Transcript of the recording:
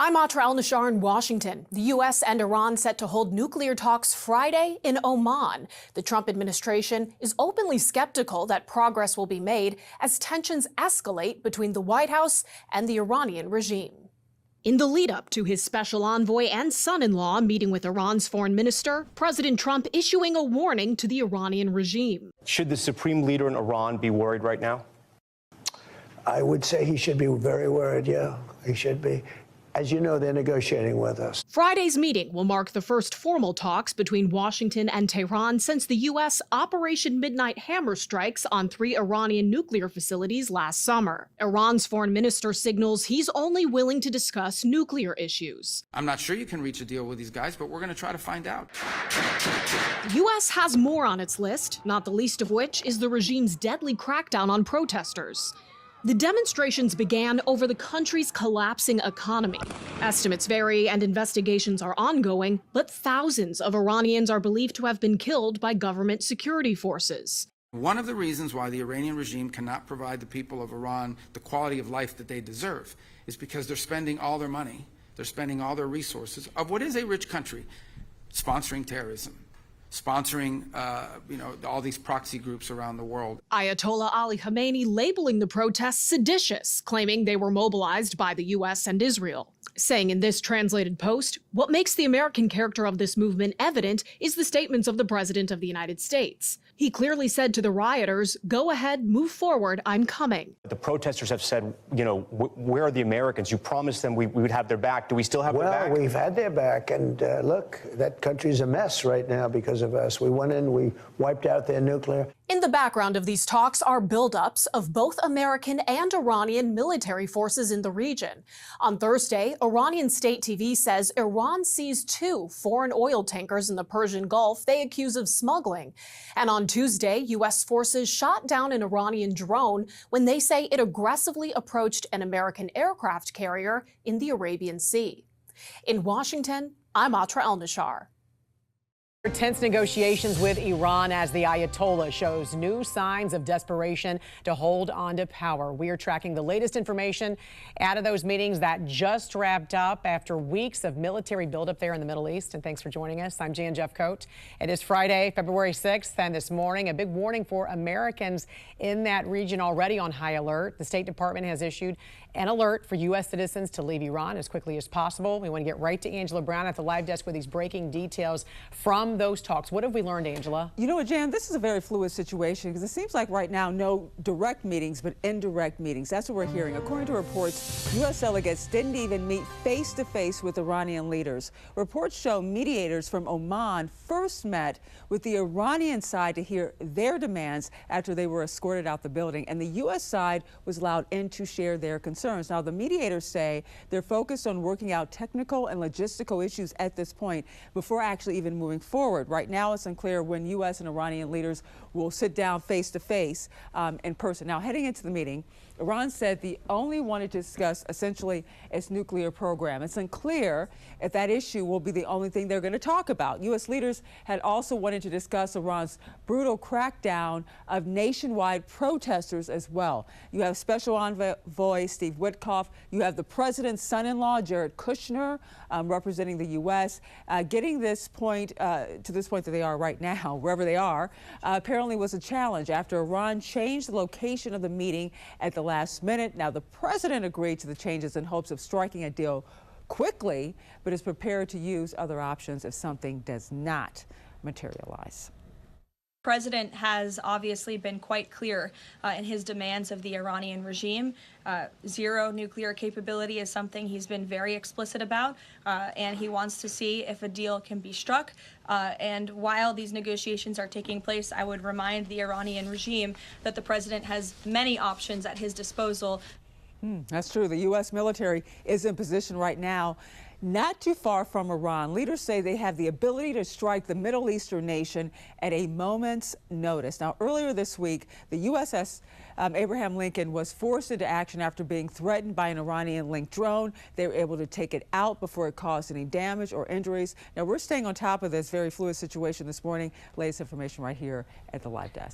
I'm Atra El-Nashar in Washington. The U.S. and Iran set to hold nuclear talks Friday in Oman. The Trump administration is openly skeptical that progress will be made as tensions escalate between the White House and the Iranian regime. In the lead-up to his special envoy and son-in-law meeting with Iran's foreign minister, President Trump issuing a warning to the Iranian regime. Should the supreme leader in Iran be worried right now? I would say he should be very worried, yeah. He should be. As you know, they're negotiating with us. Friday's meeting will mark the first formal talks between Washington and Tehran since the U.S. Operation Midnight Hammer strikes on 3 Iranian nuclear facilities last summer. Iran's foreign minister signals he's only willing to discuss nuclear issues. I'm not sure you can reach a deal with these guys, but we're going to try to find out. The U.S. has more on its list, not the least of which is the regime's deadly crackdown on protesters. The demonstrations began over the country's collapsing economy. Estimates vary and investigations are ongoing, but thousands of Iranians are believed to have been killed by government security forces. One of the reasons why the Iranian regime cannot provide the people of Iran the quality of life that they deserve is because they're spending all their money, they're spending all their resources of what is a rich country, sponsoring terrorism, sponsoring, all these proxy groups around the world. Ayatollah Ali Khamenei labeling the protests seditious, claiming they were mobilized by the U.S. and Israel. Saying in this translated post, what makes the American character of this movement evident is the statements of the President of the United States. He clearly said to the rioters, go ahead, move forward, I'm coming. The protesters have said, where are the Americans? You promised them we would have their back. Do we still have their back? Well, we've had their back, and look, that country's a mess right now because of us. We went in, we wiped out their nuclear. In the background of these talks are buildups of both American and Iranian military forces in the region. On Thursday, Iranian state TV says Iran seized 2 foreign oil tankers in the Persian Gulf they accuse of smuggling. And on Tuesday, U.S. forces shot down an Iranian drone when they say it aggressively approached an American aircraft carrier in the Arabian Sea. In Washington, I'm Atra El-Nashar. Tense negotiations with Iran as the Ayatollah shows new signs of desperation to hold on to power. We are tracking the latest information out of those meetings that just wrapped up after weeks of military buildup there in the Middle East. And thanks for joining us. I'm Jan Jeffcoat. It is Friday, February 6th, and this morning a big warning for Americans in that region already on high alert. The State Department has issued an alert for U.S. citizens to leave Iran as quickly as possible. We want to get right to Angela Brown at the live desk with these breaking details from those talks. What have we learned, Angela? You know what, Jan, this is a very fluid situation because it seems like right now no direct meetings, but indirect meetings. That's what we're hearing. According to reports, U.S. delegates didn't even meet face-to-face with Iranian leaders. Reports show mediators from Oman first met with the Iranian side to hear their demands after they were escorted out the building, and the U.S. side was allowed in to share their concerns. Now, the mediators say they're focused on working out technical and logistical issues at this point before actually even moving forward. Right now, it's unclear when U.S. and Iranian leaders will sit down face-to-face in person. Now, heading into the meeting, Iran said they only wanted to discuss essentially its nuclear program. It's unclear if that issue will be the only thing they're going to talk about. U.S. leaders had also wanted to discuss Iran's brutal crackdown of nationwide protesters as well. You have Special Envoy Steve Witkoff. You have the president's son-in-law, Jared Kushner, representing the U.S. Getting this point to this point that they are right now, wherever they are, apparently was a challenge after Iran changed the location of the meeting at the last minute. Now, the president agreed to the changes in hopes of striking a deal quickly, but is prepared to use other options if something does not materialize. The president has obviously been quite clear in his demands of the Iranian regime. Zero nuclear capability is something he's been very explicit about, and he wants to see if a deal can be struck. And while these negotiations are taking place, I would remind the Iranian regime that the president has many options at his disposal. That's true. The U.S. military is in position right now not too far from Iran. Leaders say they have the ability to strike the Middle Eastern nation at a moment's notice. Now, earlier this week, the USS Abraham Lincoln was forced into action after being threatened by an Iranian-linked drone. They were able to take it out before it caused any damage or injuries. Now, we're staying on top of this very fluid situation this morning. Latest information right here at the live desk.